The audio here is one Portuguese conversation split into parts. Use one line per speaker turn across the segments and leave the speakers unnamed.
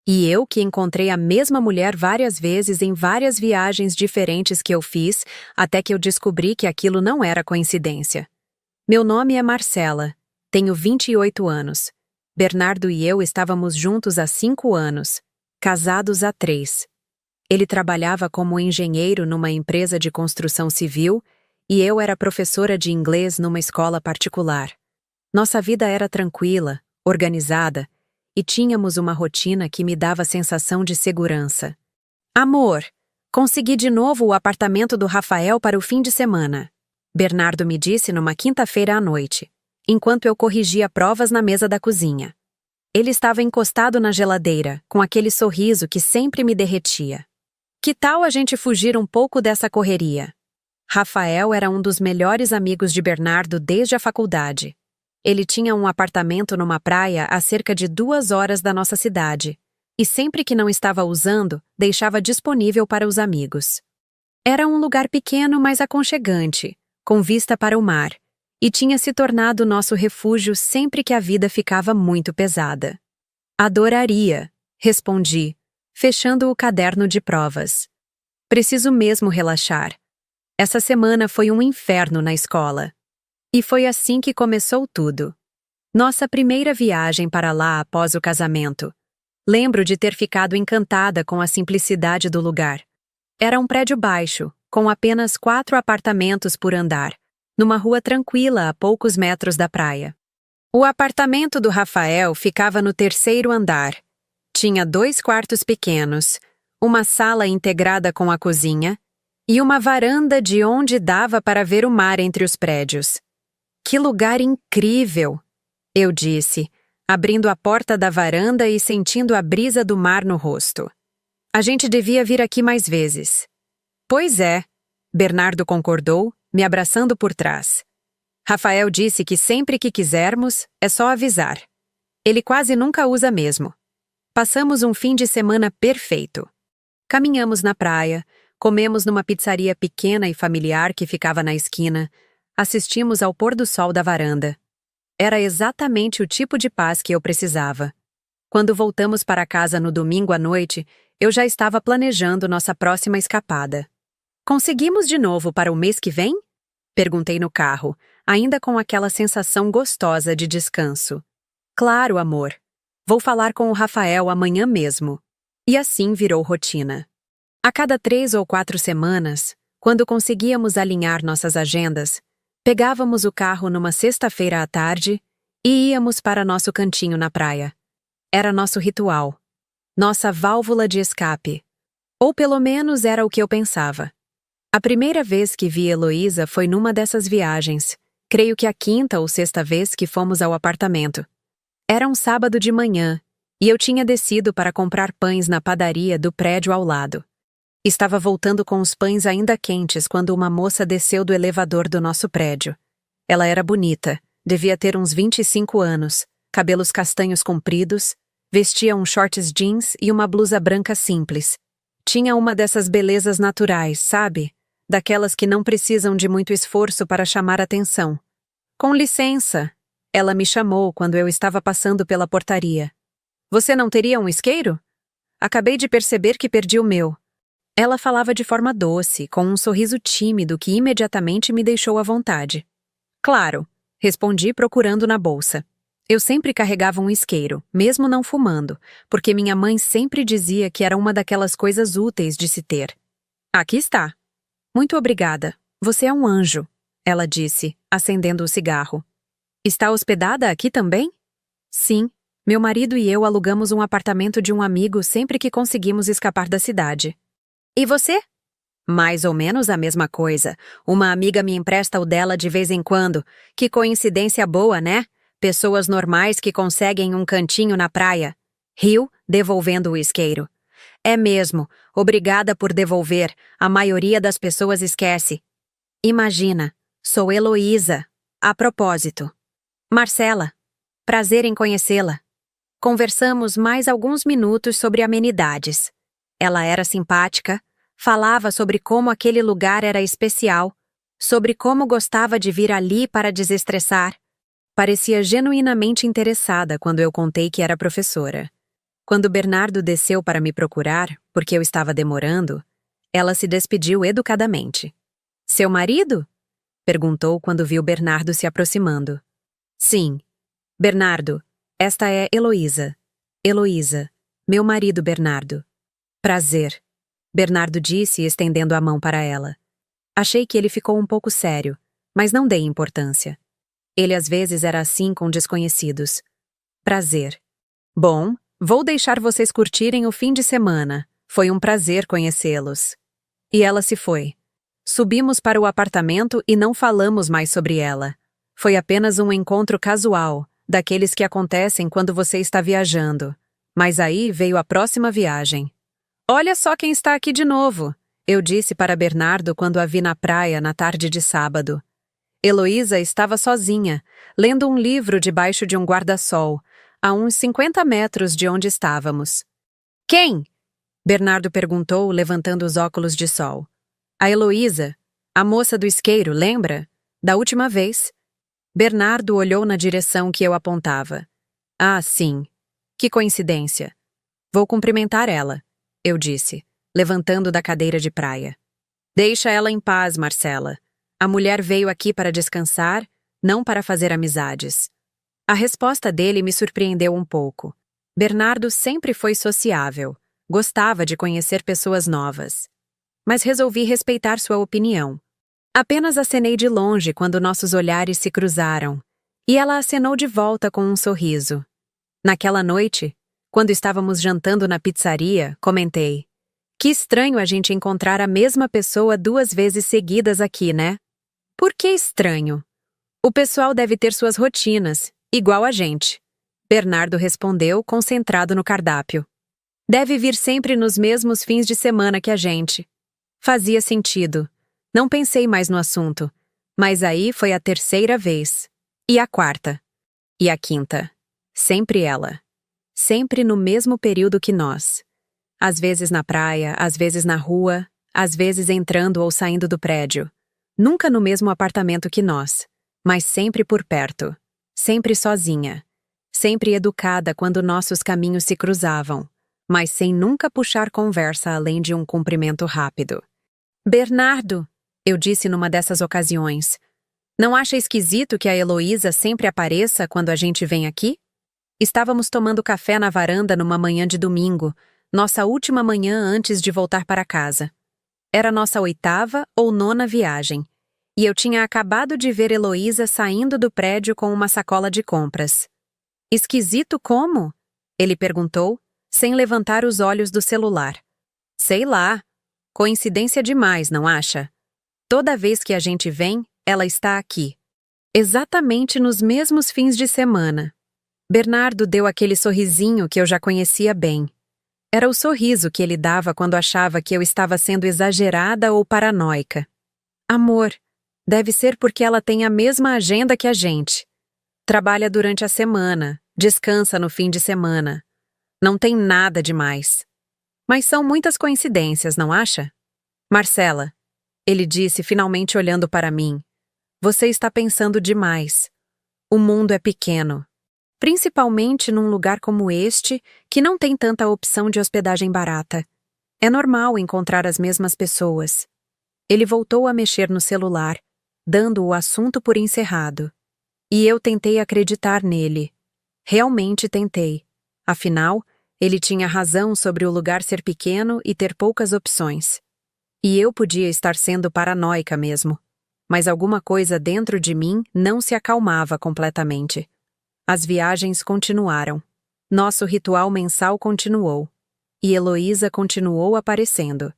E eu que encontrei a mesma mulher várias vezes em várias viagens diferentes que eu fiz, até que eu descobri que aquilo não era coincidência. Meu nome é Marcela. Tenho 28 anos. Bernardo e eu estávamos juntos há 5 anos, casados há 3. Ele trabalhava como engenheiro numa empresa de construção civil e eu era professora de inglês numa escola particular. Nossa vida era tranquila, organizada, e tínhamos uma rotina que me dava sensação de segurança. Amor, consegui de novo o apartamento do Rafael para o fim de semana. Bernardo me disse numa quinta-feira à noite, enquanto eu corrigia provas na mesa da cozinha. Ele estava encostado na geladeira, com aquele sorriso que sempre me derretia. Que tal a gente fugir um pouco dessa correria? Rafael era um dos melhores amigos de Bernardo desde a faculdade. Ele tinha um apartamento numa praia a cerca de 2 horas da nossa cidade, e sempre que não estava usando, deixava disponível para os amigos. Era um lugar pequeno, mas aconchegante, com vista para o mar, e tinha se tornado nosso refúgio sempre que a vida ficava muito pesada. Adoraria, respondi, fechando o caderno de provas. Preciso mesmo relaxar. Essa semana foi um inferno na escola. E foi assim que começou tudo. Nossa primeira viagem para lá após o casamento. Lembro de ter ficado encantada com a simplicidade do lugar. Era um prédio baixo, com apenas 4 apartamentos por andar, numa rua tranquila a poucos metros da praia. O apartamento do Rafael ficava no 3º andar. Tinha 2 quartos pequenos, uma sala integrada com a cozinha e uma varanda de onde dava para ver o mar entre os prédios. Que lugar incrível! Eu disse, abrindo a porta da varanda e sentindo a brisa do mar no rosto. A gente devia vir aqui mais vezes. Pois é, Bernardo concordou, me abraçando por trás. Rafael disse que sempre que quisermos, é só avisar. Ele quase nunca usa mesmo. Passamos um fim de semana perfeito. Caminhamos na praia, comemos numa pizzaria pequena e familiar que ficava na esquina, assistimos ao pôr do sol da varanda. Era exatamente o tipo de paz que eu precisava. Quando voltamos para casa no domingo à noite, eu já estava planejando nossa próxima escapada. Conseguimos de novo para o mês que vem? Perguntei no carro, ainda com aquela sensação gostosa de descanso. Claro, amor. Vou falar com o Rafael amanhã mesmo. E assim virou rotina. A cada 3 ou 4 semanas, quando conseguíamos alinhar nossas agendas, pegávamos o carro numa sexta-feira à tarde e íamos para nosso cantinho na praia. Era nosso ritual. Nossa válvula de escape. Ou pelo menos era o que eu pensava. A primeira vez que vi Heloísa foi numa dessas viagens, creio que a 5ª ou 6ª vez que fomos ao apartamento. Era um sábado de manhã, e eu tinha descido para comprar pães na padaria do prédio ao lado. Estava voltando com os pães ainda quentes quando uma moça desceu do elevador do nosso prédio. Ela era bonita, devia ter uns 25 anos, cabelos castanhos compridos, vestia uns shorts jeans e uma blusa branca simples. Tinha uma dessas belezas naturais, sabe? Daquelas que não precisam de muito esforço para chamar atenção. Com licença, ela me chamou quando eu estava passando pela portaria. Você não teria um isqueiro? Acabei de perceber que perdi o meu. Ela falava de forma doce, com um sorriso tímido que imediatamente me deixou à vontade. Claro, respondi procurando na bolsa. Eu sempre carregava um isqueiro, mesmo não fumando, porque minha mãe sempre dizia que era uma daquelas coisas úteis de se ter. Aqui está. Muito obrigada. Você é um anjo, ela disse, acendendo o cigarro. Está hospedada aqui também? Sim. Meu marido e eu alugamos um apartamento de um amigo sempre que conseguimos escapar da cidade. E você? Mais ou menos a mesma coisa. Uma amiga me empresta o dela de vez em quando. Que coincidência boa, né? Pessoas normais que conseguem um cantinho na praia. Riu, devolvendo o isqueiro. É mesmo. Obrigada por devolver. A maioria das pessoas esquece. Imagina. Sou Heloísa. A propósito. Marcela. Prazer em conhecê-la. Conversamos mais alguns minutos sobre amenidades. Ela era simpática, falava sobre como aquele lugar era especial, sobre como gostava de vir ali para desestressar. Parecia genuinamente interessada quando eu contei que era professora. Quando Bernardo desceu para me procurar, porque eu estava demorando, ela se despediu educadamente. Seu marido? Perguntou quando viu Bernardo se aproximando. Sim. Bernardo, esta é Heloísa. Heloísa, meu marido Bernardo. Prazer. Bernardo disse, estendendo a mão para ela. Achei que ele ficou um pouco sério, mas não dei importância. Ele às vezes era assim com desconhecidos. Prazer. Bom, vou deixar vocês curtirem o fim de semana. Foi um prazer conhecê-los. E ela se foi. Subimos para o apartamento e não falamos mais sobre ela. Foi apenas um encontro casual, daqueles que acontecem quando você está viajando. Mas aí veio a próxima viagem. Olha só quem está aqui de novo, eu disse para Bernardo quando a vi na praia na tarde de sábado. Heloísa estava sozinha, lendo um livro debaixo de um guarda-sol, a uns 50 metros de onde estávamos. Quem? Bernardo perguntou, levantando os óculos de sol. A Heloísa, a moça do isqueiro, lembra? Da última vez. Bernardo olhou na direção que eu apontava. Ah, sim. Que coincidência. Vou cumprimentar ela, eu disse, levantando da cadeira de praia. Deixa ela em paz, Marcela. A mulher veio aqui para descansar, não para fazer amizades. A resposta dele me surpreendeu um pouco. Bernardo sempre foi sociável, gostava de conhecer pessoas novas. Mas resolvi respeitar sua opinião. Apenas acenei de longe quando nossos olhares se cruzaram, e ela acenou de volta com um sorriso. Naquela noite, quando estávamos jantando na pizzaria, comentei: que estranho a gente encontrar a mesma pessoa 2 vezes seguidas aqui, né? Por que estranho? O pessoal deve ter suas rotinas, igual a gente. Bernardo respondeu, concentrado no cardápio. Deve vir sempre nos mesmos fins de semana que a gente. Fazia sentido. Não pensei mais no assunto. Mas aí foi a 3ª vez. E a 4ª. E a 5ª. Sempre ela. Sempre no mesmo período que nós. Às vezes na praia, às vezes na rua, às vezes entrando ou saindo do prédio. Nunca no mesmo apartamento que nós, mas sempre por perto. Sempre sozinha. Sempre educada quando nossos caminhos se cruzavam, mas sem nunca puxar conversa além de um cumprimento rápido. Bernardo, eu disse numa dessas ocasiões, não acha esquisito que a Heloísa sempre apareça quando a gente vem aqui? Estávamos tomando café na varanda numa manhã de domingo, nossa última manhã antes de voltar para casa. Era nossa 8ª ou 9ª viagem, e eu tinha acabado de ver Heloísa saindo do prédio com uma sacola de compras. Esquisito como? Ele perguntou, sem levantar os olhos do celular. Sei lá. Coincidência demais, não acha? Toda vez que a gente vem, ela está aqui. Exatamente nos mesmos fins de semana. Bernardo deu aquele sorrisinho que eu já conhecia bem. Era o sorriso que ele dava quando achava que eu estava sendo exagerada ou paranoica. Amor, deve ser porque ela tem a mesma agenda que a gente. Trabalha durante a semana, descansa no fim de semana. Não tem nada demais. Mas são muitas coincidências, não acha? Marcela, ele disse finalmente olhando para mim, você está pensando demais. O mundo é pequeno. Principalmente num lugar como este, que não tem tanta opção de hospedagem barata. É normal encontrar as mesmas pessoas. Ele voltou a mexer no celular, dando o assunto por encerrado. E eu tentei acreditar nele. Realmente tentei. Afinal, ele tinha razão sobre o lugar ser pequeno e ter poucas opções. E eu podia estar sendo paranoica mesmo. Mas alguma coisa dentro de mim não se acalmava completamente. As viagens continuaram. Nosso ritual mensal continuou. E Heloísa continuou aparecendo.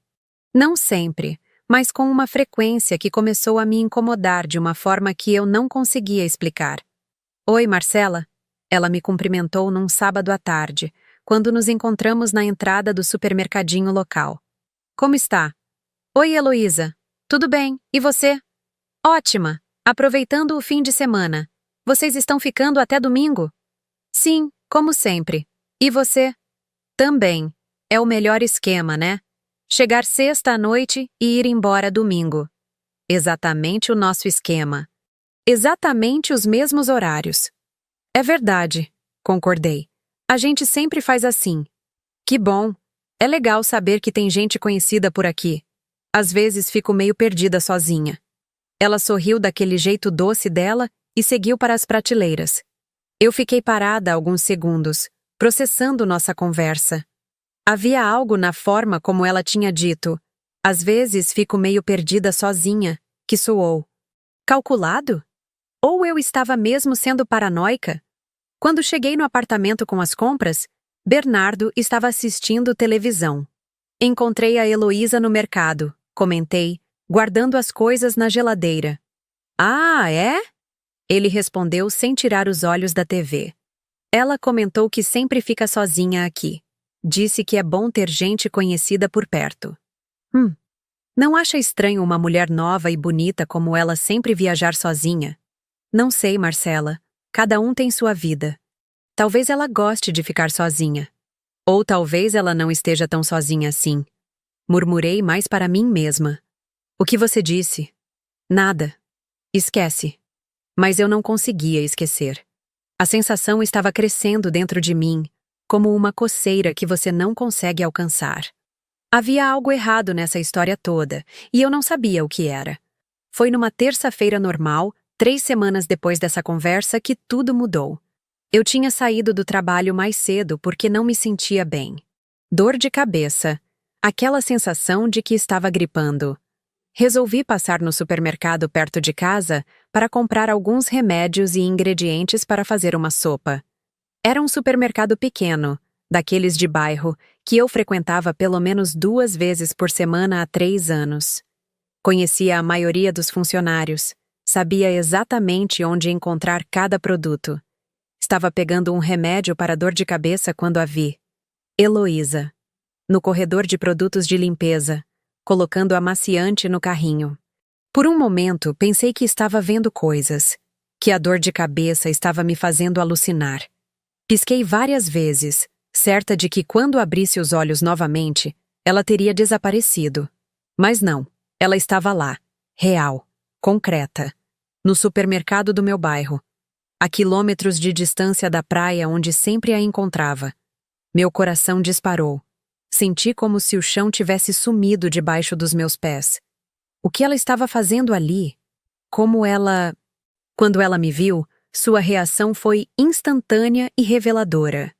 Não sempre, mas com uma frequência que começou a me incomodar de uma forma que eu não conseguia explicar. Oi, Marcela. Ela me cumprimentou num sábado à tarde, quando nos encontramos na entrada do supermercadinho local. Como está? Oi, Heloísa. Tudo bem, e você? Ótima, aproveitando o fim de semana. Vocês estão ficando até domingo? Sim, como sempre. E você? Também. É o melhor esquema, né? Chegar sexta à noite e ir embora domingo. Exatamente o nosso esquema. Exatamente os mesmos horários. É verdade, concordei. A gente sempre faz assim, Que bom! É legal saber que tem gente conhecida por aqui. Às vezes fico meio perdida sozinha. Ela sorriu daquele jeito doce dela e seguiu para as prateleiras. Eu fiquei parada alguns segundos, processando nossa conversa. Havia algo na forma como ela tinha dito. Às vezes fico meio perdida sozinha, que soou. Calculado? Ou eu estava mesmo sendo paranoica? Quando cheguei no apartamento com as compras, Bernardo estava assistindo televisão. Encontrei a Heloísa no mercado, comentei, guardando as coisas na geladeira. Ah, é? Ele respondeu sem tirar os olhos da TV. Ela comentou que sempre fica sozinha aqui. Disse que é bom ter gente conhecida por perto. Não acha estranho uma mulher nova e bonita como ela sempre viajar sozinha? Não sei, Marcela. Cada um tem sua vida. Talvez ela goste de ficar sozinha. Ou talvez ela não esteja tão sozinha assim. Murmurei mais para mim mesma. O que você disse? Nada. Esquece. Mas eu não conseguia esquecer. A sensação estava crescendo dentro de mim, como uma coceira que você não consegue alcançar. Havia algo errado nessa história toda, e eu não sabia o que era. Foi numa terça-feira normal, 3 semanas depois dessa conversa, que tudo mudou. Eu tinha saído do trabalho mais cedo porque não me sentia bem. Dor de cabeça. Aquela sensação de que estava gripando. Resolvi passar no supermercado perto de casa para comprar alguns remédios e ingredientes para fazer uma sopa. Era um supermercado pequeno, daqueles de bairro, que eu frequentava pelo menos 2 vezes por semana há 3 anos. Conhecia a maioria dos funcionários, sabia exatamente onde encontrar cada produto. Estava pegando um remédio para dor de cabeça quando a vi. Heloísa. No corredor de produtos de limpeza, colocando amaciante no carrinho. Por um momento, pensei que estava vendo coisas, que a dor de cabeça estava me fazendo alucinar. Pisquei várias vezes, certa de que quando abrisse os olhos novamente, ela teria desaparecido. Mas não, ela estava lá, real, concreta, no supermercado do meu bairro, a quilômetros de distância da praia onde sempre a encontrava. Meu coração disparou. Senti como se o chão tivesse sumido debaixo dos meus pés. O que ela estava fazendo ali? Como ela... Quando ela me viu, sua reação foi instantânea e reveladora.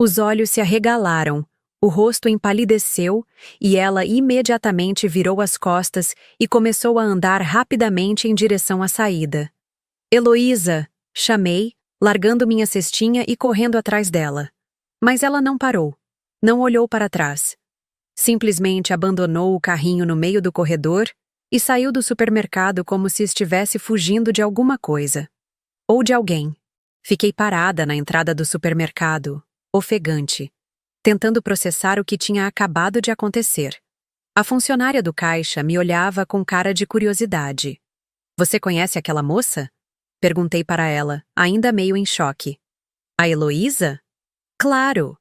Os olhos se arregalaram, o rosto empalideceu e ela imediatamente virou as costas e começou a andar rapidamente em direção à saída. Heloísa! Chamei, largando minha cestinha e correndo atrás dela. Mas ela não parou. Não olhou para trás. Simplesmente abandonou o carrinho no meio do corredor e saiu do supermercado como se estivesse fugindo de alguma coisa. Ou de alguém. Fiquei parada na entrada do supermercado, ofegante, tentando processar o que tinha acabado de acontecer. A funcionária do caixa me olhava com cara de curiosidade. Você conhece aquela moça? Perguntei para ela, ainda meio em choque. A Heloísa? Claro!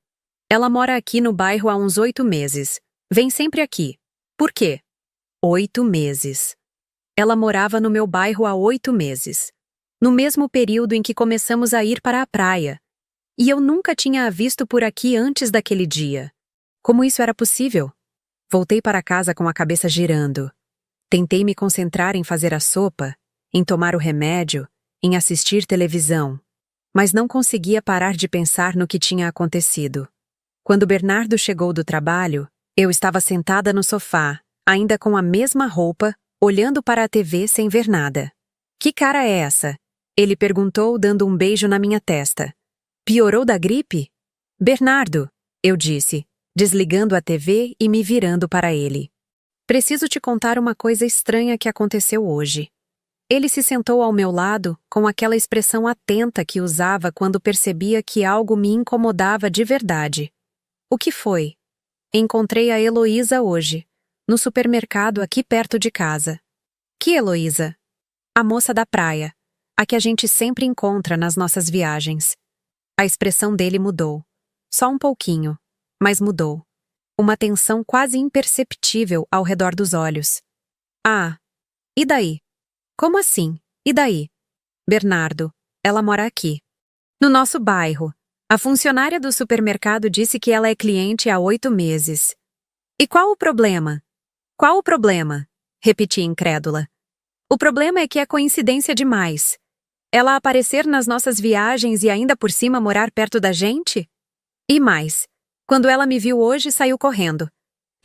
Ela mora aqui no bairro há uns 8 meses. Vem sempre aqui. Por quê? 8 meses. Ela morava no meu bairro há 8 meses. No mesmo período em que começamos a ir para a praia. E eu nunca tinha a visto por aqui antes daquele dia. Como isso era possível? Voltei para casa com a cabeça girando. Tentei me concentrar em fazer a sopa, em tomar o remédio, em assistir televisão. Mas não conseguia parar de pensar no que tinha acontecido. Quando Bernardo chegou do trabalho, eu estava sentada no sofá, ainda com a mesma roupa, olhando para a TV sem ver nada. Que cara é essa? Ele perguntou, dando um beijo na minha testa. Piorou da gripe? Bernardo, eu disse, desligando a TV e me virando para ele. Preciso te contar uma coisa estranha que aconteceu hoje. Ele se sentou ao meu lado, com aquela expressão atenta que usava quando percebia que algo me incomodava de verdade. O que foi? Encontrei a Heloísa hoje, no supermercado aqui perto de casa. Que Heloísa? A moça da praia, a que a gente sempre encontra nas nossas viagens. A expressão dele mudou. Só um pouquinho, mas mudou. Uma tensão quase imperceptível ao redor dos olhos. Ah, e daí? Como assim? E daí? Bernardo, ela mora aqui. No nosso bairro. A funcionária do supermercado disse que ela é cliente há 8 meses. E qual o problema? Qual o problema? Repeti incrédula. O problema é que é coincidência demais. Ela aparecer nas nossas viagens e ainda por cima morar perto da gente? E mais, quando ela me viu hoje, saiu correndo.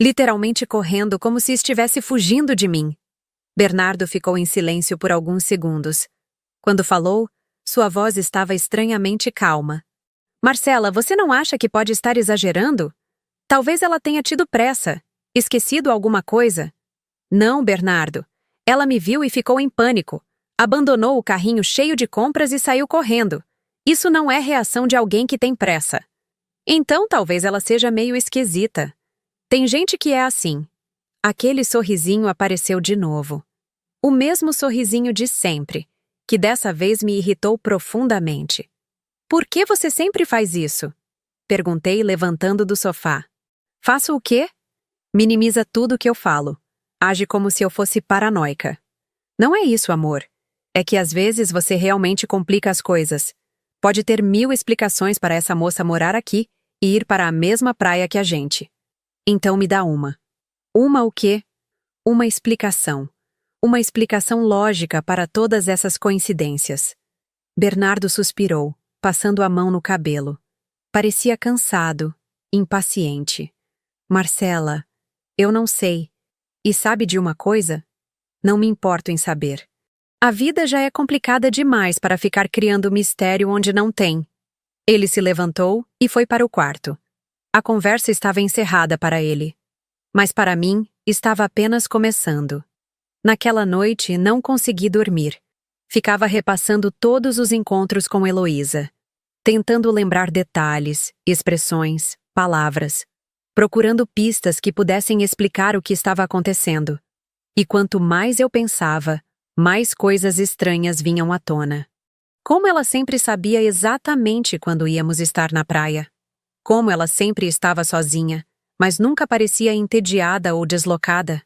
Literalmente correndo, como se estivesse fugindo de mim. Bernardo ficou em silêncio por alguns segundos. Quando falou, sua voz estava estranhamente calma. Marcela, você não acha que pode estar exagerando? Talvez ela tenha tido pressa, esquecido alguma coisa. Não, Bernardo. Ela me viu e ficou em pânico. Abandonou o carrinho cheio de compras e saiu correndo. Isso não é reação de alguém que tem pressa. Então talvez ela seja meio esquisita. Tem gente que é assim. Aquele sorrisinho apareceu de novo. O mesmo sorrisinho de sempre, que dessa vez me irritou profundamente. Por que você sempre faz isso? Perguntei, levantando do sofá. Faço o quê? Minimiza tudo que eu falo. Age como se eu fosse paranoica. Não é isso, amor. É que às vezes você realmente complica as coisas. Pode ter 1000 explicações para essa moça morar aqui e ir para a mesma praia que a gente. Então me dá uma. Uma o quê? Uma explicação. Uma explicação lógica para todas essas coincidências. Bernardo suspirou, passando a mão no cabelo. Parecia cansado, impaciente. Marcela, eu não sei. E sabe de uma coisa? Não me importo em saber. A vida já é complicada demais para ficar criando mistério onde não tem. Ele se levantou e foi para o quarto. A conversa estava encerrada para ele. Mas para mim, estava apenas começando. Naquela noite, não consegui dormir. Ficava repassando todos os encontros com Heloísa, tentando lembrar detalhes, expressões, palavras, procurando pistas que pudessem explicar o que estava acontecendo. E quanto mais eu pensava, mais coisas estranhas vinham à tona. Como ela sempre sabia exatamente quando íamos estar na praia. Como ela sempre estava sozinha, mas nunca parecia entediada ou deslocada.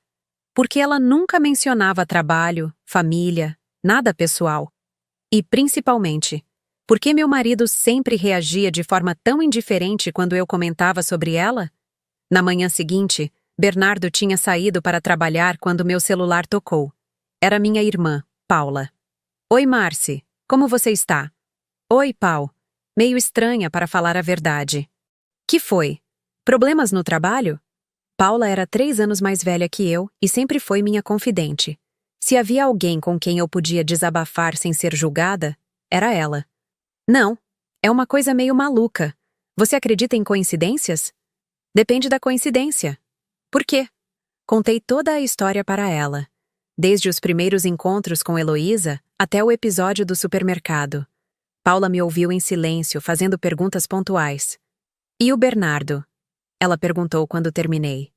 Porque ela nunca mencionava trabalho, família, nada pessoal. E, principalmente, porque meu marido sempre reagia de forma tão indiferente quando eu comentava sobre ela? Na manhã seguinte, Bernardo tinha saído para trabalhar quando meu celular tocou. Era minha irmã, Paula. Oi, Marci. Como você está? Oi, Pau. Meio estranha, para falar a verdade. Que foi? Problemas no trabalho? Paula era 3 anos mais velha que eu e sempre foi minha confidente. Se havia alguém com quem eu podia desabafar sem ser julgada, era ela. Não, é uma coisa meio maluca. Você acredita em coincidências? Depende da coincidência. Por quê? Contei toda a história para ela. Desde os primeiros encontros com Heloísa até o episódio do supermercado. Paula me ouviu em silêncio, fazendo perguntas pontuais. E o Bernardo? Ela perguntou quando terminei.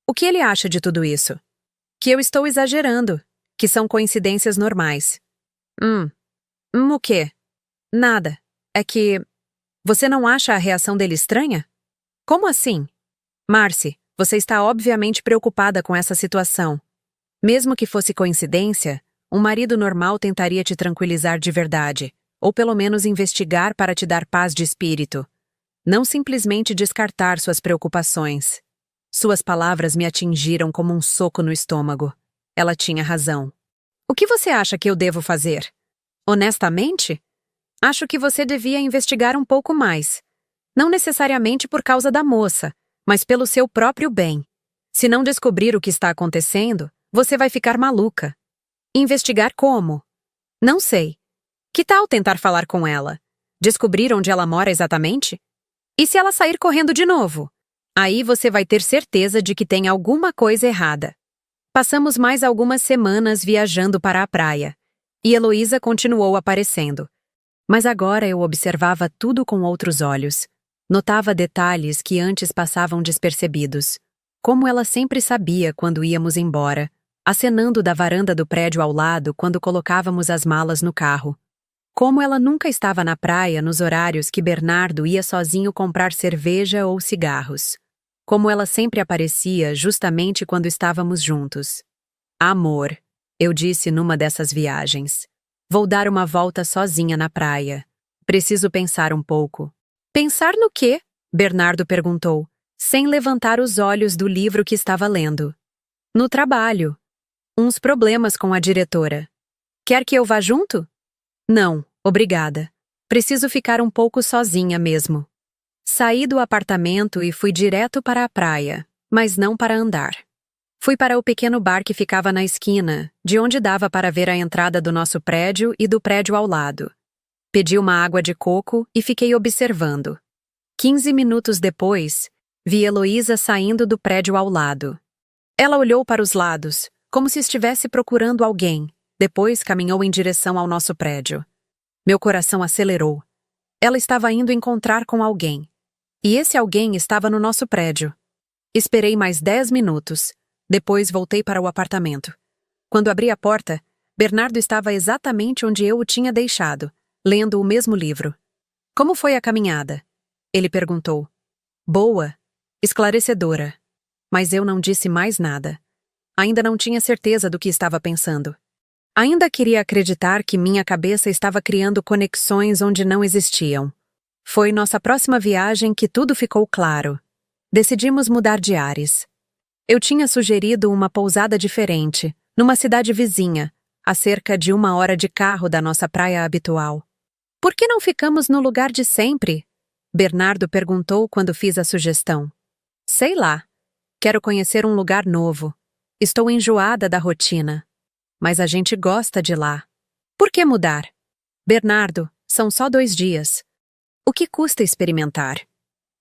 O que ele acha de tudo isso? Que eu estou exagerando, que são coincidências normais. O quê? Nada. É que... Você não acha a reação dele estranha? Como assim? Marci, você está obviamente preocupada com essa situação. Mesmo que fosse coincidência, um marido normal tentaria te tranquilizar de verdade, ou pelo menos investigar para te dar paz de espírito. Não simplesmente descartar suas preocupações. Suas palavras me atingiram como um soco no estômago. Ela tinha razão. O que você acha que eu devo fazer? Honestamente? Acho que você devia investigar um pouco mais. Não necessariamente por causa da moça, mas pelo seu próprio bem. Se não descobrir o que está acontecendo, você vai ficar maluca. Investigar como? Não sei. Que tal tentar falar com ela? Descobrir onde ela mora exatamente? E se ela sair correndo de novo? Aí você vai ter certeza de que tem alguma coisa errada. Passamos mais algumas semanas viajando para a praia. E Heloísa continuou aparecendo. Mas agora eu observava tudo com outros olhos. Notava detalhes que antes passavam despercebidos. Como ela sempre sabia quando íamos embora, acenando da varanda do prédio ao lado quando colocávamos as malas no carro. Como ela nunca estava na praia nos horários que Bernardo ia sozinho comprar cerveja ou cigarros. Como ela sempre aparecia justamente quando estávamos juntos. Amor, eu disse numa dessas viagens. Vou dar uma volta sozinha na praia. Preciso pensar um pouco. Pensar no quê? Bernardo perguntou, sem levantar os olhos do livro que estava lendo. No trabalho. Uns problemas com a diretora. Quer que eu vá junto? Não, obrigada. Preciso ficar um pouco sozinha mesmo. Saí do apartamento e fui direto para a praia, mas não para andar. Fui para o pequeno bar que ficava na esquina, de onde dava para ver a entrada do nosso prédio e do prédio ao lado. Pedi uma água de coco e fiquei observando. 15 minutos depois, vi Heloísa saindo do prédio ao lado. Ela olhou para os lados, como se estivesse procurando alguém. Depois caminhou em direção ao nosso prédio. Meu coração acelerou. Ela estava indo encontrar com alguém. E esse alguém estava no nosso prédio. Esperei mais 10 minutos. Depois voltei para o apartamento. Quando abri a porta, Bernardo estava exatamente onde eu o tinha deixado, lendo o mesmo livro. Como foi a caminhada? Ele perguntou. Boa, esclarecedora. Mas eu não disse mais nada. Ainda não tinha certeza do que estava pensando. Ainda queria acreditar que minha cabeça estava criando conexões onde não existiam. Foi nossa próxima viagem que tudo ficou claro. Decidimos mudar de ares. Eu tinha sugerido uma pousada diferente, numa cidade vizinha, a cerca de 1 hora de carro da nossa praia habitual. Por que não ficamos no lugar de sempre? Bernardo perguntou quando fiz a sugestão. Sei lá. Quero conhecer um lugar novo. Estou enjoada da rotina. Mas a gente gosta de lá. Por que mudar? Bernardo, são só 2 dias. O que custa experimentar?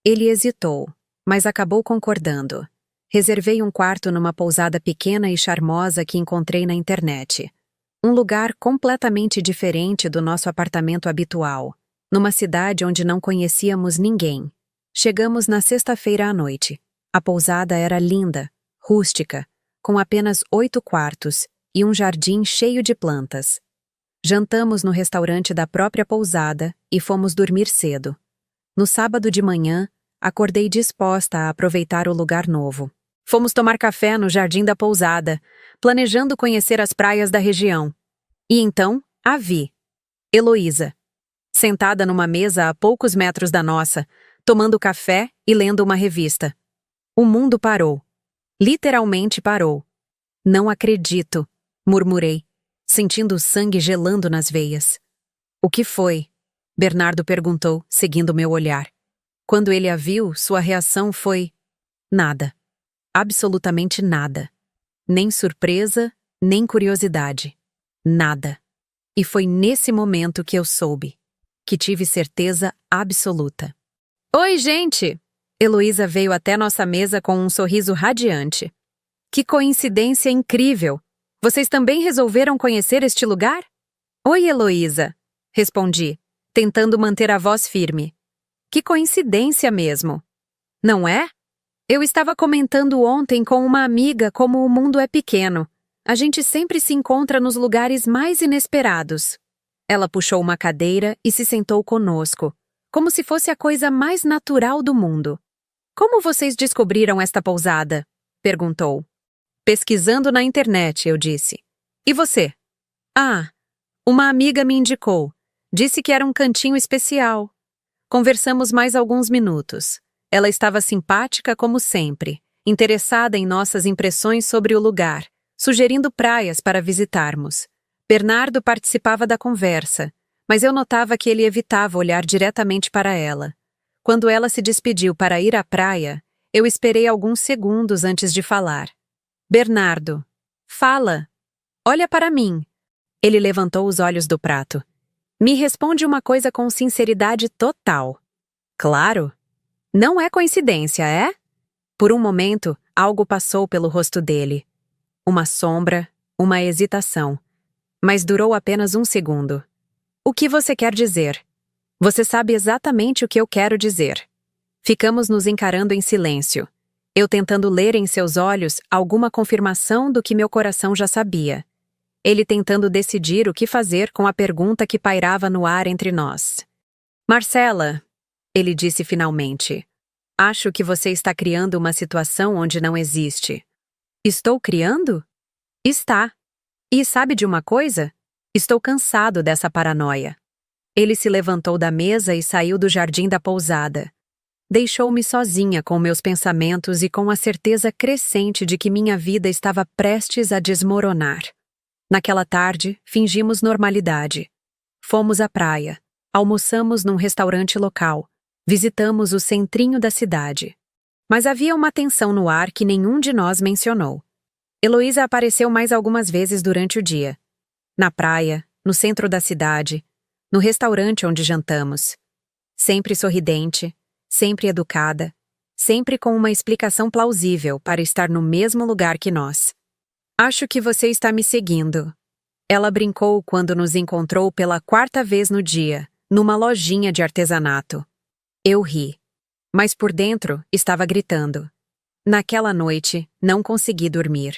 Ele hesitou, mas acabou concordando. Reservei um quarto numa pousada pequena e charmosa que encontrei na internet. Um lugar completamente diferente do nosso apartamento habitual, numa cidade onde não conhecíamos ninguém. Chegamos na sexta-feira à noite. A pousada era linda, rústica, com apenas 8 quartos e um jardim cheio de plantas. Jantamos no restaurante da própria pousada e fomos dormir cedo. No sábado de manhã, acordei disposta a aproveitar o lugar novo. Fomos tomar café no jardim da pousada, planejando conhecer as praias da região. E então, a vi. Heloísa. Sentada numa mesa a poucos metros da nossa, tomando café e lendo uma revista. O mundo parou. Literalmente parou. Não acredito, murmurei, sentindo o sangue gelando nas veias. O que foi? Bernardo perguntou, seguindo meu olhar. Quando ele a viu, sua reação foi... nada. Absolutamente nada. Nem surpresa, nem curiosidade. Nada. E foi nesse momento que eu soube. Que tive certeza absoluta. Oi, gente! Heloísa veio até nossa mesa com um sorriso radiante. Que coincidência incrível! Vocês também resolveram conhecer este lugar? Oi, Heloísa, respondi, tentando manter a voz firme. Que coincidência mesmo! Não é? Eu estava comentando ontem com uma amiga como o mundo é pequeno. A gente sempre se encontra nos lugares mais inesperados. Ela puxou uma cadeira e se sentou conosco, como se fosse a coisa mais natural do mundo. Como vocês descobriram esta pousada? Perguntou. Pesquisando na internet, eu disse. E você? Ah, uma amiga me indicou. Disse que era um cantinho especial. Conversamos mais alguns minutos. Ela estava simpática como sempre, interessada em nossas impressões sobre o lugar, sugerindo praias para visitarmos. Bernardo participava da conversa, mas eu notava que ele evitava olhar diretamente para ela. Quando ela se despediu para ir à praia, eu esperei alguns segundos antes de falar. Bernardo, fala. Olha para mim. Ele levantou os olhos do prato. Me responde uma coisa com sinceridade total. Claro. Não é coincidência, é? Por um momento, algo passou pelo rosto dele. Uma sombra, uma hesitação. Mas durou apenas 1 segundo. O que você quer dizer? Você sabe exatamente o que eu quero dizer. Ficamos nos encarando em silêncio. Eu tentando ler em seus olhos alguma confirmação do que meu coração já sabia. Ele tentando decidir o que fazer com a pergunta que pairava no ar entre nós. Marcela, ele disse finalmente, acho que você está criando uma situação onde não existe. Estou criando? Está. E sabe de uma coisa? Estou cansado dessa paranoia. Ele se levantou da mesa e saiu do jardim da pousada. Deixou-me sozinha com meus pensamentos e com a certeza crescente de que minha vida estava prestes a desmoronar. Naquela tarde, fingimos normalidade. Fomos à praia, almoçamos num restaurante local, visitamos o centrinho da cidade. Mas havia uma tensão no ar que nenhum de nós mencionou. Heloísa apareceu mais algumas vezes durante o dia. Na praia, no centro da cidade, no restaurante onde jantamos. Sempre sorridente, sempre educada, sempre com uma explicação plausível para estar no mesmo lugar que nós. Acho que você está me seguindo. Ela brincou quando nos encontrou pela 4ª vez no dia, numa lojinha de artesanato. Eu ri. Mas por dentro estava gritando. Naquela noite, não consegui dormir.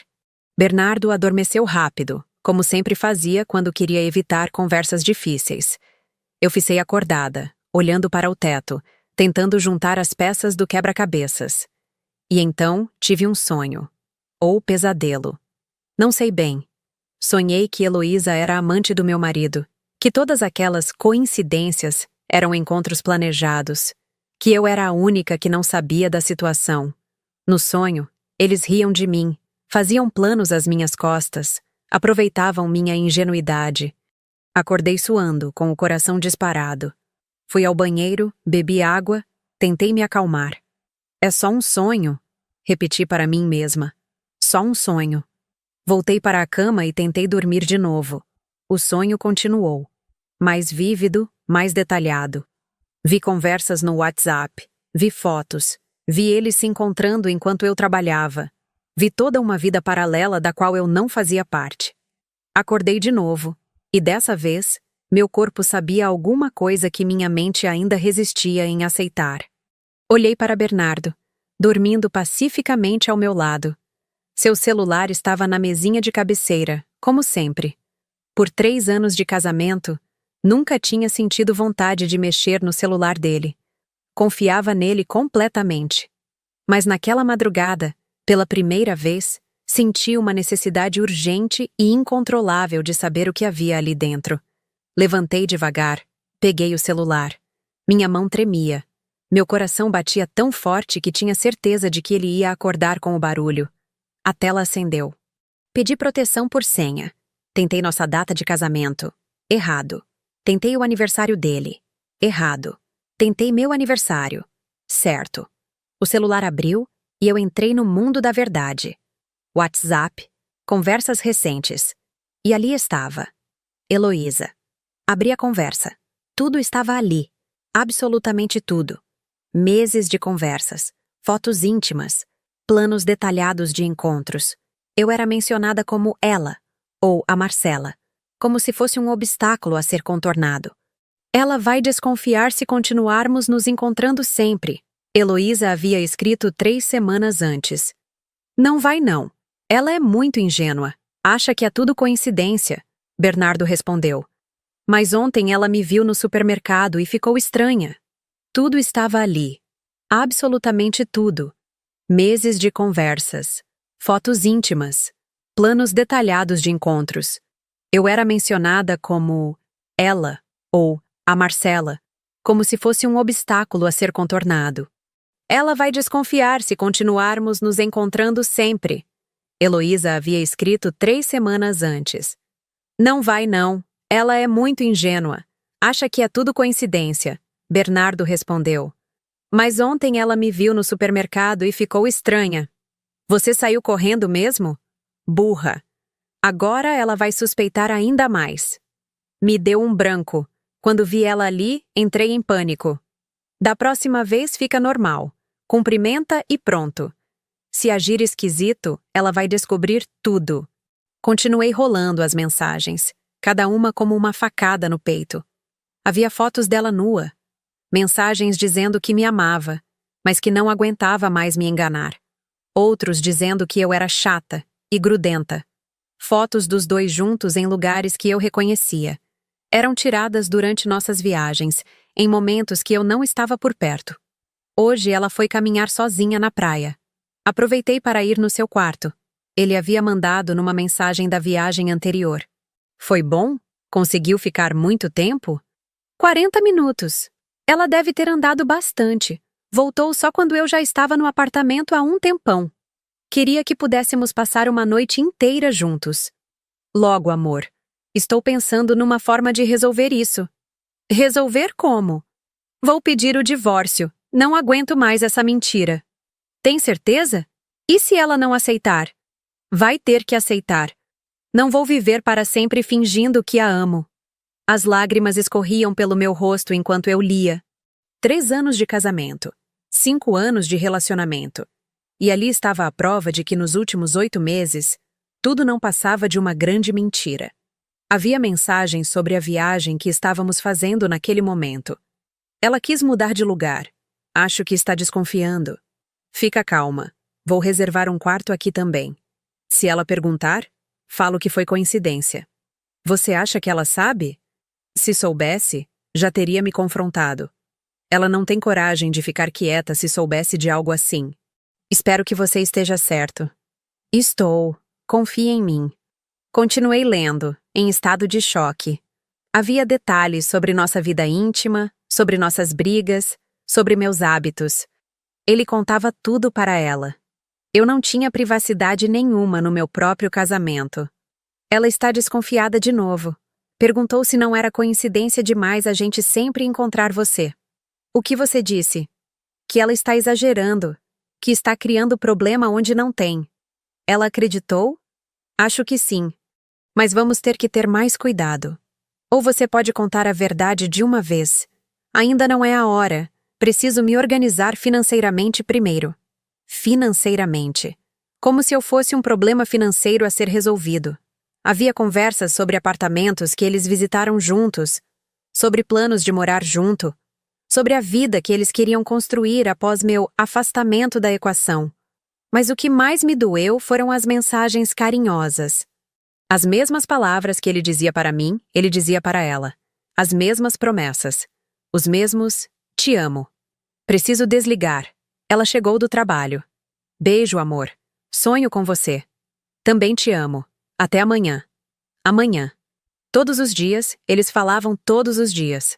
Bernardo adormeceu rápido, como sempre fazia quando queria evitar conversas difíceis. Eu fiquei acordada, olhando para o teto, tentando juntar as peças do quebra-cabeças. E então tive um sonho. Ou pesadelo. Não sei bem. Sonhei que Heloísa era amante do meu marido, que todas aquelas coincidências eram encontros planejados, que eu era a única que não sabia da situação. No sonho, eles riam de mim, faziam planos às minhas costas, aproveitavam minha ingenuidade. Acordei suando, com o coração disparado. Fui ao banheiro, bebi água, tentei me acalmar. É só um sonho, repeti para mim mesma. Só um sonho. Voltei para a cama e tentei dormir de novo. O sonho continuou. Mais vívido, mais detalhado. Vi conversas no WhatsApp, vi fotos, vi eles se encontrando enquanto eu trabalhava. Vi toda uma vida paralela da qual eu não fazia parte. Acordei de novo, e dessa vez, meu corpo sabia alguma coisa que minha mente ainda resistia em aceitar. Olhei para Bernardo, dormindo pacificamente ao meu lado. Seu celular estava na mesinha de cabeceira, como sempre. Por 3 anos de casamento, nunca tinha sentido vontade de mexer no celular dele. Confiava nele completamente. Mas naquela madrugada, pela primeira vez, senti uma necessidade urgente e incontrolável de saber o que havia ali dentro. Levantei devagar, peguei o celular. Minha mão tremia. Meu coração batia tão forte que tinha certeza de que ele ia acordar com o barulho. A tela acendeu. Pedi proteção por senha. Tentei nossa data de casamento. Errado. Tentei o aniversário dele. Errado. Tentei meu aniversário. Certo. O celular abriu e eu entrei no mundo da verdade. WhatsApp, conversas recentes. E ali estava. Heloísa. Abri a conversa. Tudo estava ali. Absolutamente tudo. Meses de conversas. Fotos íntimas. Planos detalhados de encontros. Eu era mencionada como ela, ou a Marcela, como se fosse um obstáculo a ser contornado. Ela vai desconfiar se continuarmos nos encontrando sempre. Heloísa havia escrito 3 semanas antes. Não vai não. Ela é muito ingênua. Acha que é tudo coincidência, Bernardo respondeu. Mas ontem ela me viu no supermercado e ficou estranha. Tudo estava ali. Absolutamente tudo. Meses de conversas. Fotos íntimas. Planos detalhados de encontros. Eu era mencionada como ela, ou a Marcela, como se fosse um obstáculo a ser contornado. Ela vai desconfiar se continuarmos nos encontrando sempre. Heloísa havia escrito 3 semanas antes. Não vai não. Ela é muito ingênua. Acha que é tudo coincidência, Bernardo respondeu. Mas ontem ela me viu no supermercado e ficou estranha. Você saiu correndo mesmo? Burra. Agora ela vai suspeitar ainda mais. Me deu um branco. Quando vi ela ali, entrei em pânico. Da próxima vez fica normal. Cumprimenta e pronto. Se agir esquisito, ela vai descobrir tudo. Continuei rolando as mensagens, cada uma como uma facada no peito. Havia fotos dela nua. Mensagens dizendo que me amava, mas que não aguentava mais me enganar. Outros dizendo que eu era chata e grudenta. Fotos dos dois juntos em lugares que eu reconhecia. Eram tiradas durante nossas viagens, em momentos que eu não estava por perto. Hoje ela foi caminhar sozinha na praia. Aproveitei para ir no seu quarto. Ele havia mandado numa mensagem da viagem anterior. Foi bom? Conseguiu ficar muito tempo? 40 minutos. Ela deve ter andado bastante. Voltou só quando eu já estava no apartamento há um tempão. Queria que pudéssemos passar uma noite inteira juntos. Logo, amor. Estou pensando numa forma de resolver isso. Resolver como? Vou pedir o divórcio. Não aguento mais essa mentira. Tem certeza? E se ela não aceitar? Vai ter que aceitar. Não vou viver para sempre fingindo que a amo. As lágrimas escorriam pelo meu rosto enquanto eu lia. 3 anos de casamento. 5 anos de relacionamento. E ali estava a prova de que nos últimos 8 meses, tudo não passava de uma grande mentira. Havia mensagens sobre a viagem que estávamos fazendo naquele momento. Ela quis mudar de lugar. Acho que está desconfiando. Fica calma. Vou reservar um quarto aqui também. Se ela perguntar, falo que foi coincidência. Você acha que ela sabe? Se soubesse, já teria me confrontado. Ela não tem coragem de ficar quieta se soubesse de algo assim. Espero que você esteja certo. Estou. Confie em mim. Continuei lendo, em estado de choque. Havia detalhes sobre nossa vida íntima, sobre nossas brigas, sobre meus hábitos. Ele contava tudo para ela. Eu não tinha privacidade nenhuma no meu próprio casamento. Ela está desconfiada de novo. Perguntou se não era coincidência demais a gente sempre encontrar você. O que você disse? Que ela está exagerando, que está criando problema onde não tem. Ela acreditou? Acho que sim. Mas vamos ter que ter mais cuidado. Ou você pode contar a verdade de uma vez. Ainda não é a hora. Preciso me organizar financeiramente primeiro. Financeiramente. Como se eu fosse um problema financeiro a ser resolvido. Havia conversas sobre apartamentos que eles visitaram juntos, sobre planos de morar junto, sobre a vida que eles queriam construir após meu afastamento da equação. Mas o que mais me doeu foram as mensagens carinhosas. As mesmas palavras que ele dizia para mim, ele dizia para ela. As mesmas promessas. Os mesmos "te amo". Preciso desligar. Ela chegou do trabalho. Beijo, amor. Sonho com você. Também te amo. Até amanhã. Amanhã. Todos os dias, eles falavam todos os dias.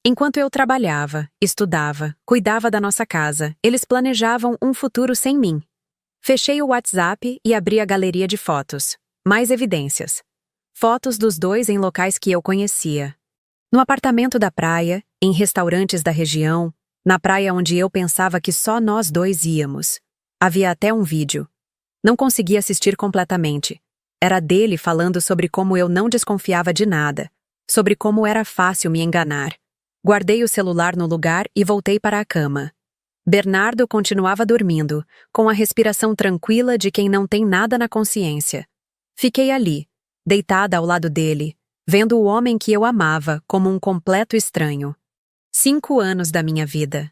Enquanto eu trabalhava, estudava, cuidava da nossa casa, eles planejavam um futuro sem mim. Fechei o WhatsApp e abri a galeria de fotos. Mais evidências. Fotos dos dois em locais que eu conhecia. No apartamento da praia, em restaurantes da região, na praia onde eu pensava que só nós dois íamos. Havia até um vídeo. Não consegui assistir completamente. Era dele falando sobre como eu não desconfiava de nada, sobre como era fácil me enganar. Guardei o celular no lugar e voltei para a cama. Bernardo continuava dormindo, com a respiração tranquila de quem não tem nada na consciência. Fiquei ali, deitada ao lado dele, vendo o homem que eu amava como um completo estranho. 5 anos da minha vida.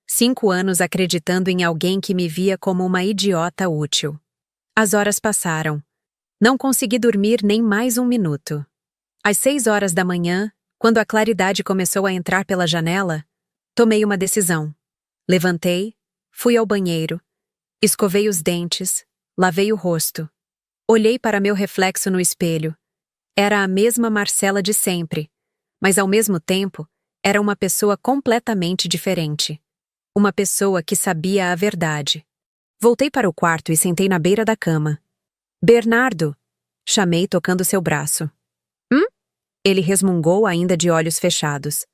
5 anos acreditando em alguém que me via como uma idiota útil. As horas passaram. Não consegui dormir nem mais um minuto. Às 6 horas da manhã, quando a claridade começou a entrar pela janela, tomei uma decisão. Levantei, fui ao banheiro, escovei os dentes, lavei o rosto. Olhei para meu reflexo no espelho. Era a mesma Marcela de sempre, mas ao mesmo tempo, era uma pessoa completamente diferente. Uma pessoa que sabia a verdade. Voltei para o quarto e sentei na beira da cama. Bernardo! Chamei tocando seu braço. Ele resmungou ainda de olhos fechados.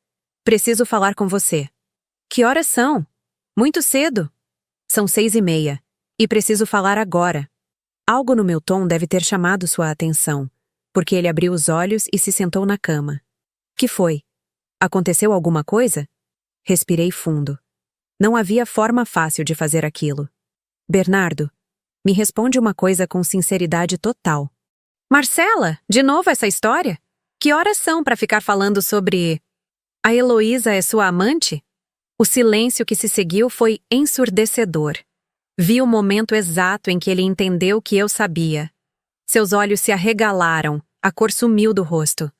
Preciso falar com você. Que horas são? Muito cedo. São 6:30. E preciso falar agora. Algo no meu tom deve ter chamado sua atenção, porque ele abriu os olhos e se sentou na cama. Que foi? Aconteceu alguma coisa? Respirei fundo. Não havia forma fácil de fazer aquilo. Bernardo, me responde uma coisa com sinceridade total. Marcela, de novo essa história? Que horas são para ficar falando sobre... A Heloísa é sua amante? O silêncio que se seguiu foi ensurdecedor. Vi o momento exato em que ele entendeu que eu sabia. Seus olhos se arregalaram, a cor sumiu do rosto.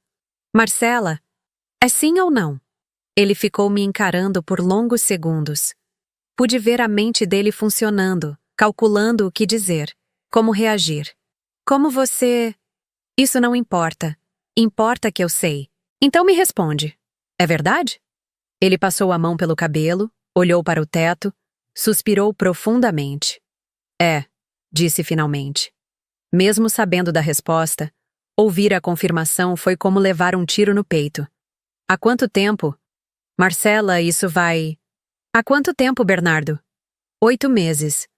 Marcela, é sim ou não? Ele ficou me encarando por longos segundos. Pude ver a mente dele funcionando, calculando o que dizer, como reagir. Como você... Isso não importa. Importa que eu sei. Então me responde. É verdade? Ele passou a mão pelo cabelo, olhou para o teto, suspirou profundamente. É, disse finalmente. Mesmo sabendo da resposta, ouvir a confirmação foi como levar um tiro no peito. Há quanto tempo? Marcela, isso vai... Há quanto tempo, Bernardo? 8 meses.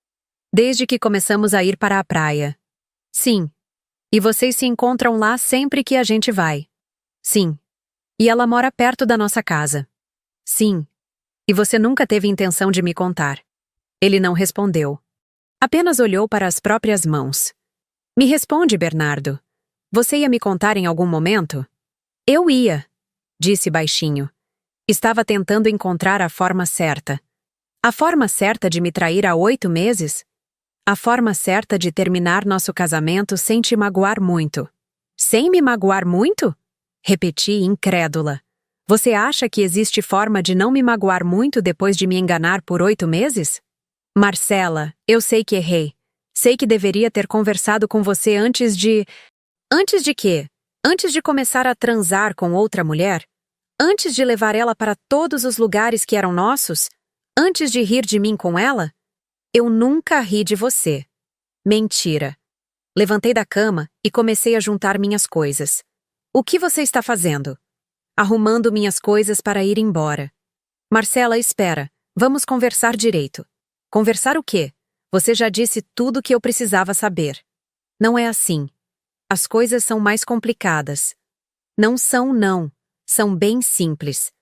Desde que começamos a ir para a praia. Sim. E vocês se encontram lá sempre que a gente vai. Sim. E ela mora perto da nossa casa. Sim. E você nunca teve intenção de me contar. Ele não respondeu. Apenas olhou para as próprias mãos. Me responde, Bernardo. Você ia me contar em algum momento? Eu ia, disse baixinho. Estava tentando encontrar a forma certa. A forma certa de me trair há 8 meses? A forma certa de terminar nosso casamento sem te magoar muito. Sem me magoar muito? Repeti, incrédula. Você acha que existe forma de não me magoar muito depois de me enganar por 8 meses? Marcela, eu sei que errei. Sei que deveria ter conversado com você antes de... Antes de quê? Antes de começar a transar com outra mulher? Antes de levar ela para todos os lugares que eram nossos? Antes de rir de mim com ela? Eu nunca ri de você. Mentira. Levantei da cama e comecei a juntar minhas coisas. O que você está fazendo? Arrumando minhas coisas para ir embora. Marcela, espera. Vamos conversar direito. Conversar o quê? Você já disse tudo o que eu precisava saber. Não é assim. As coisas são mais complicadas. Não são, não. São bem simples.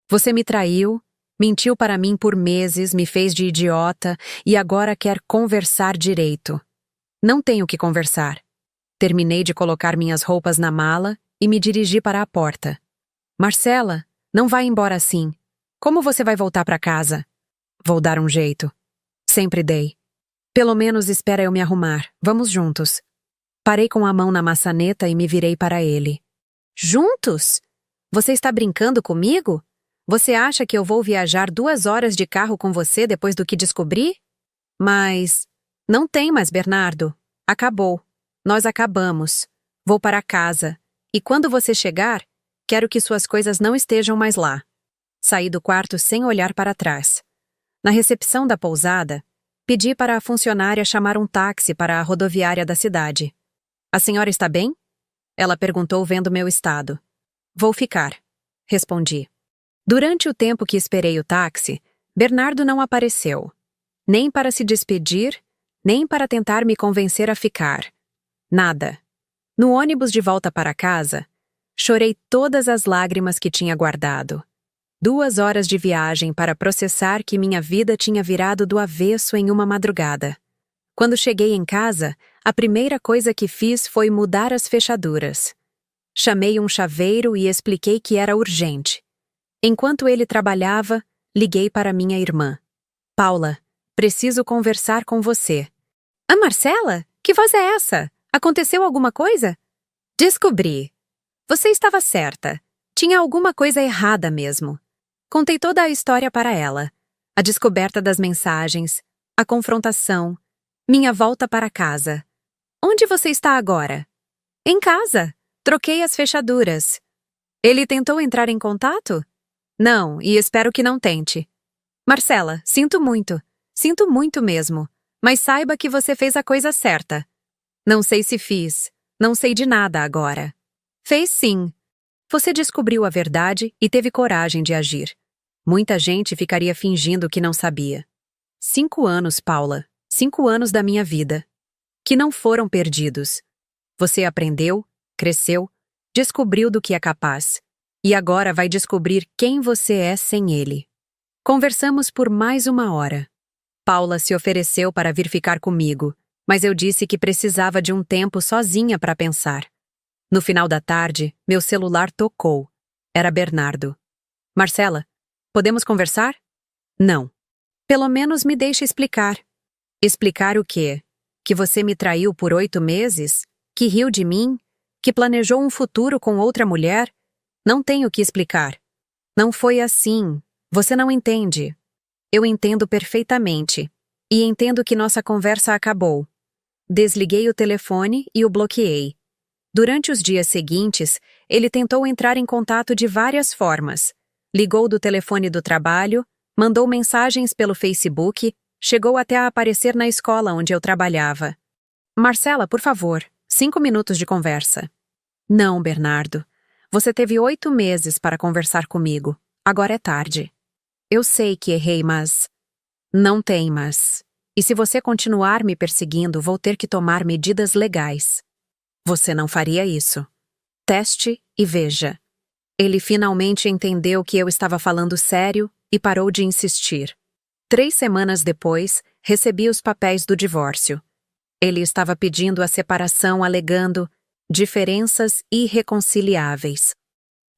Você me traiu, mentiu para mim por meses, me fez de idiota e agora quer conversar direito. Não tenho que conversar. Terminei de colocar minhas roupas na mala e me dirigi para a porta. Marcela, não vai embora assim. Como você vai voltar para casa? Vou dar um jeito. Sempre dei. Pelo menos espera eu me arrumar. Vamos juntos. Parei com a mão na maçaneta e me virei para ele. Juntos? Você está brincando comigo? Você acha que eu vou viajar 2 horas de carro com você depois do que descobri? Mas... Não tem mais, Bernardo. Acabou. Nós acabamos. Vou para casa. E quando você chegar, quero que suas coisas não estejam mais lá. Saí do quarto sem olhar para trás. Na recepção da pousada, pedi para a funcionária chamar um táxi para a rodoviária da cidade. A senhora está bem? Ela perguntou vendo meu estado. Vou ficar, respondi. Durante o tempo que esperei o táxi, Bernardo não apareceu. Nem para se despedir, nem para tentar me convencer a ficar. Nada. No ônibus de volta para casa, chorei todas as lágrimas que tinha guardado. 2 horas de viagem para processar que minha vida tinha virado do avesso em uma madrugada. Quando cheguei em casa, a primeira coisa que fiz foi mudar as fechaduras. Chamei um chaveiro e expliquei que era urgente. Enquanto ele trabalhava, liguei para minha irmã. Paula, preciso conversar com você. Ah, Marcela? Que voz é essa? Aconteceu alguma coisa? Descobri. Você estava certa. Tinha alguma coisa errada mesmo. Contei toda a história para ela. A descoberta das mensagens, a confrontação, minha volta para casa. Onde você está agora? Em casa. Troquei as fechaduras. Ele tentou entrar em contato? Não, e espero que não tente. Marcela, sinto muito mesmo, mas saiba que você fez a coisa certa. Não sei se fiz, não sei de nada agora. Fez sim. Você descobriu a verdade e teve coragem de agir. Muita gente ficaria fingindo que não sabia. 5 anos, Paula, 5 anos da minha vida, que não foram perdidos. Você aprendeu, cresceu, descobriu do que é capaz, e agora vai descobrir quem você é sem ele. Conversamos por mais 1 hora. Paula se ofereceu para vir ficar comigo, mas eu disse que precisava de um tempo sozinha para pensar. No final da tarde, meu celular tocou. Era Bernardo. Marcela, podemos conversar? Não. Pelo menos me deixe explicar. Explicar o quê? Que você me traiu por 8 meses? Que riu de mim? Que planejou um futuro com outra mulher? Não tenho o que explicar. Não foi assim. Você não entende. Eu entendo perfeitamente. E entendo que nossa conversa acabou. Desliguei o telefone e o bloqueei. Durante os dias seguintes, ele tentou entrar em contato de várias formas. Ligou do telefone do trabalho, mandou mensagens pelo Facebook, chegou até a aparecer na escola onde eu trabalhava. Marcela, por favor, 5 minutos de conversa. Não, Bernardo. Você teve 8 meses para conversar comigo. Agora é tarde. Eu sei que errei, mas... Não tem mas. E se você continuar me perseguindo, vou ter que tomar medidas legais. Você não faria isso. Teste e veja. Ele finalmente entendeu que eu estava falando sério e parou de insistir. 3 semanas depois, recebi os papéis do divórcio. Ele estava pedindo a separação alegando diferenças irreconciliáveis.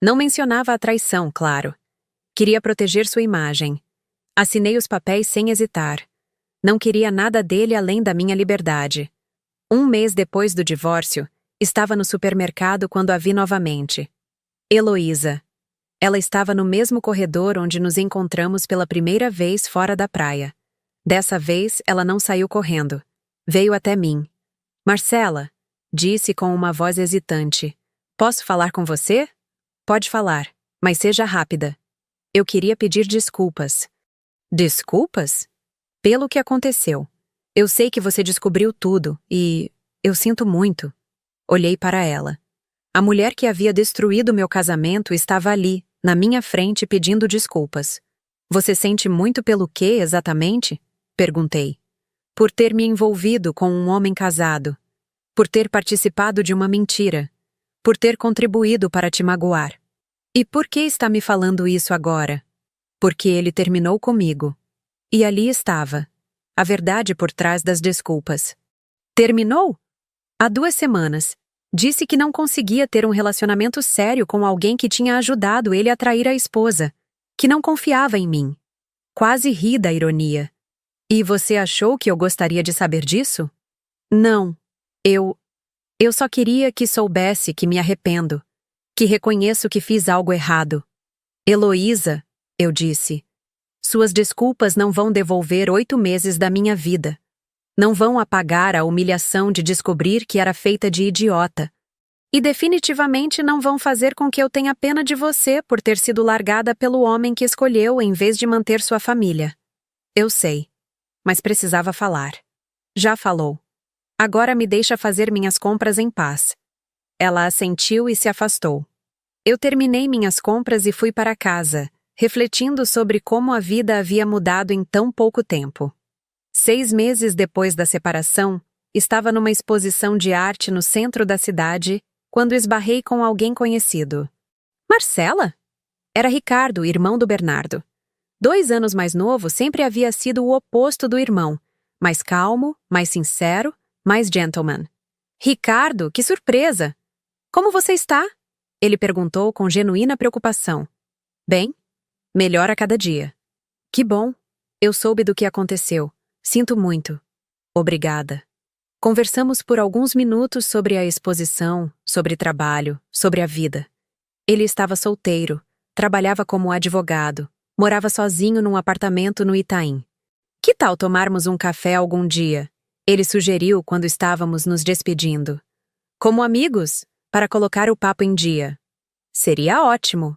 Não mencionava a traição, claro. Queria proteger sua imagem. Assinei os papéis sem hesitar. Não queria nada dele além da minha liberdade. 1 mês depois do divórcio, estava no supermercado quando a vi novamente. Heloísa. Ela estava no mesmo corredor onde nos encontramos pela primeira vez fora da praia. Dessa vez, ela não saiu correndo. Veio até mim. Marcela, disse com uma voz hesitante. Posso falar com você? Pode falar, mas seja rápida. Eu queria pedir desculpas. Desculpas? Pelo que aconteceu. Eu sei que você descobriu tudo e eu sinto muito. Olhei para ela. A mulher que havia destruído meu casamento estava ali, na minha frente, pedindo desculpas. Você sente muito pelo quê, exatamente? Perguntei. Por ter me envolvido com um homem casado. Por ter participado de uma mentira. Por ter contribuído para te magoar. E por que está me falando isso agora? Porque ele terminou comigo. E ali estava. A verdade por trás das desculpas. Terminou? Há 2 semanas. Disse que não conseguia ter um relacionamento sério com alguém que tinha ajudado ele a trair a esposa. Que não confiava em mim. Quase ri da ironia. E você achou que eu gostaria de saber disso? Não. Eu só queria que soubesse que me arrependo. Que reconheço que fiz algo errado. Heloísa, eu disse. Suas desculpas não vão devolver 8 meses da minha vida. Não vão apagar a humilhação de descobrir que era feita de idiota. E definitivamente não vão fazer com que eu tenha pena de você por ter sido largada pelo homem que escolheu em vez de manter sua família. Eu sei. Mas precisava falar. Já falou. Agora me deixa fazer minhas compras em paz. Ela assentiu e se afastou. Eu terminei minhas compras e fui para casa, refletindo sobre como a vida havia mudado em tão pouco tempo. 6 meses depois da separação, estava numa exposição de arte no centro da cidade, quando esbarrei com alguém conhecido. Marcela? Era Ricardo, irmão do Bernardo. 2 anos mais novo, sempre havia sido o oposto do irmão. Mais calmo, mais sincero, mais gentleman. Ricardo, que surpresa! Como você está? Ele perguntou com genuína preocupação. Bem, melhor a cada dia. Que bom. Eu soube do que aconteceu. Sinto muito. Obrigada. Conversamos por alguns minutos sobre a exposição, sobre trabalho, sobre a vida. Ele estava solteiro, trabalhava como advogado, morava sozinho num apartamento no Itaim. Que tal tomarmos um café algum dia? Ele sugeriu quando estávamos nos despedindo. Como amigos, para colocar o papo em dia. Seria ótimo.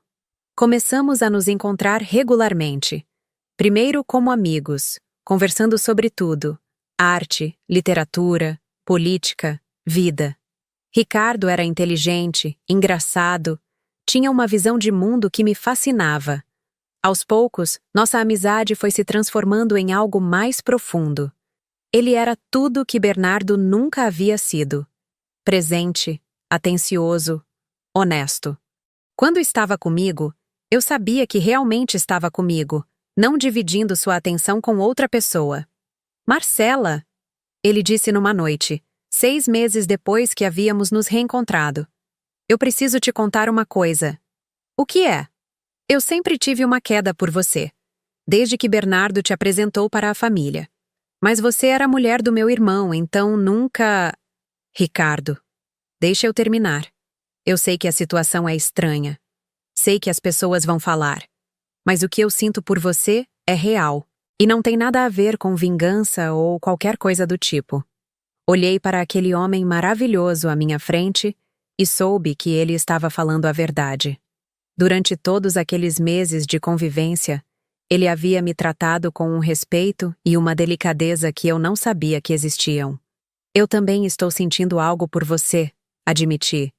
Começamos a nos encontrar regularmente. Primeiro como amigos, conversando sobre tudo: arte, literatura, política, vida. Ricardo era inteligente, engraçado, tinha uma visão de mundo que me fascinava. Aos poucos, nossa amizade foi se transformando em algo mais profundo. Ele era tudo que Bernardo nunca havia sido. Presente, atencioso, honesto. Quando estava comigo, eu sabia que realmente estava comigo, não dividindo sua atenção com outra pessoa. Marcela, ele disse numa noite, 6 meses depois que havíamos nos reencontrado. Eu preciso te contar uma coisa. O que é? Eu sempre tive uma queda por você, desde que Bernardo te apresentou para a família. Mas você era a mulher do meu irmão, então nunca... Ricardo, deixa eu terminar. Eu sei que a situação é estranha. Sei que as pessoas vão falar. Mas o que eu sinto por você é real. E não tem nada a ver com vingança ou qualquer coisa do tipo. Olhei para aquele homem maravilhoso à minha frente e soube que ele estava falando a verdade. Durante todos aqueles meses de convivência, ele havia me tratado com um respeito e uma delicadeza que eu não sabia que existiam. Eu também estou sentindo algo por você, admiti.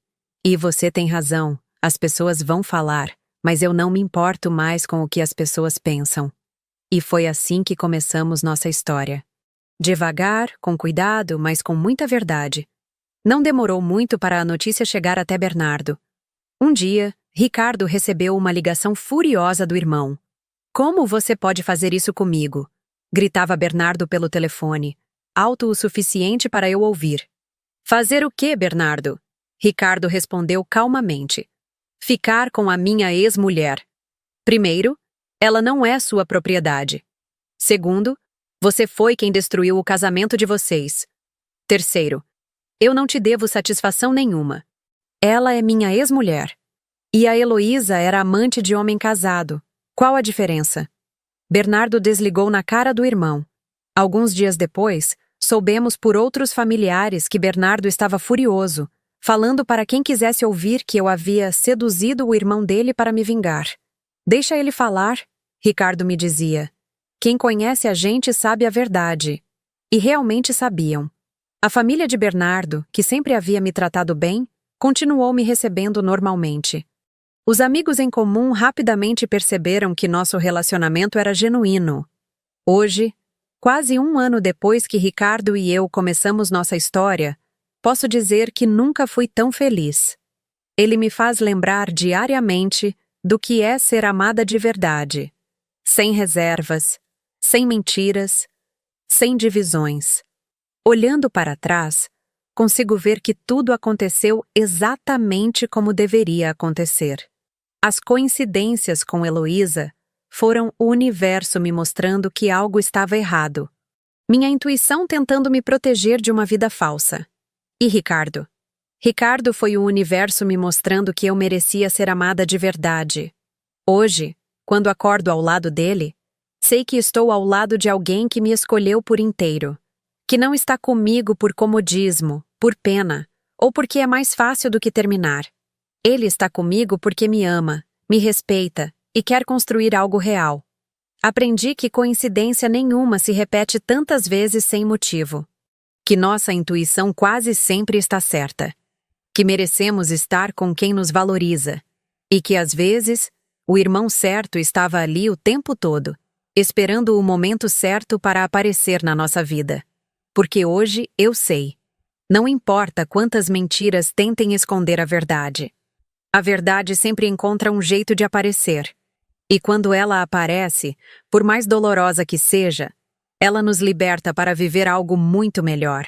E você tem razão, as pessoas vão falar, mas eu não me importo mais com o que as pessoas pensam. E foi assim que começamos nossa história. Devagar, com cuidado, mas com muita verdade. Não demorou muito para a notícia chegar até Bernardo. Um dia, Ricardo recebeu uma ligação furiosa do irmão. "Como você pode fazer isso comigo?" gritava Bernardo pelo telefone, alto o suficiente para eu ouvir. "Fazer o quê, Bernardo?" Ricardo respondeu calmamente. "Ficar com a minha ex-mulher. Primeiro, ela não é sua propriedade. Segundo, você foi quem destruiu o casamento de vocês. Terceiro, eu não te devo satisfação nenhuma. Ela é minha ex-mulher. E a Heloísa era amante de homem casado. Qual a diferença?" Bernardo desligou na cara do irmão. Alguns dias depois, soubemos por outros familiares que Bernardo estava furioso, falando para quem quisesse ouvir que eu havia seduzido o irmão dele para me vingar. "Deixa ele falar", Ricardo me dizia. "Quem conhece a gente sabe a verdade." E realmente sabiam. A família de Bernardo, que sempre havia me tratado bem, continuou me recebendo normalmente. Os amigos em comum rapidamente perceberam que nosso relacionamento era genuíno. Hoje, quase um ano depois que Ricardo e eu começamos nossa história, posso dizer que nunca fui tão feliz. Ele me faz lembrar diariamente do que é ser amada de verdade. Sem reservas, sem mentiras, sem divisões. Olhando para trás, consigo ver que tudo aconteceu exatamente como deveria acontecer. As coincidências com Heloísa foram o universo me mostrando que algo estava errado. Minha intuição tentando me proteger de uma vida falsa. E Ricardo? Ricardo foi o universo me mostrando que eu merecia ser amada de verdade. Hoje, quando acordo ao lado dele, sei que estou ao lado de alguém que me escolheu por inteiro. Que não está comigo por comodismo, por pena, ou porque é mais fácil do que terminar. Ele está comigo porque me ama, me respeita e quer construir algo real. Aprendi que coincidência nenhuma se repete tantas vezes sem motivo. Que nossa intuição quase sempre está certa. Que merecemos estar com quem nos valoriza. E que, às vezes, o irmão certo estava ali o tempo todo, esperando o momento certo para aparecer na nossa vida. Porque hoje eu sei. Não importa quantas mentiras tentem esconder a verdade. A verdade sempre encontra um jeito de aparecer. E quando ela aparece, por mais dolorosa que seja, ela nos liberta para viver algo muito melhor.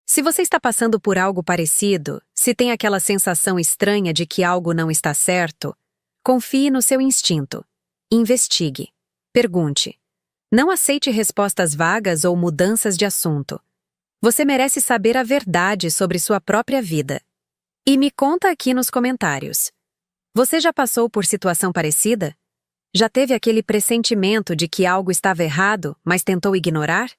Se você está passando por algo parecido, se tem aquela sensação estranha de que algo não está certo, confie no seu instinto. Investigue. Pergunte. Não aceite respostas vagas ou mudanças de assunto. Você merece saber a verdade sobre sua própria vida. E me conta aqui nos comentários. Você já passou por situação parecida? Já teve aquele pressentimento de que algo estava errado, mas tentou ignorar?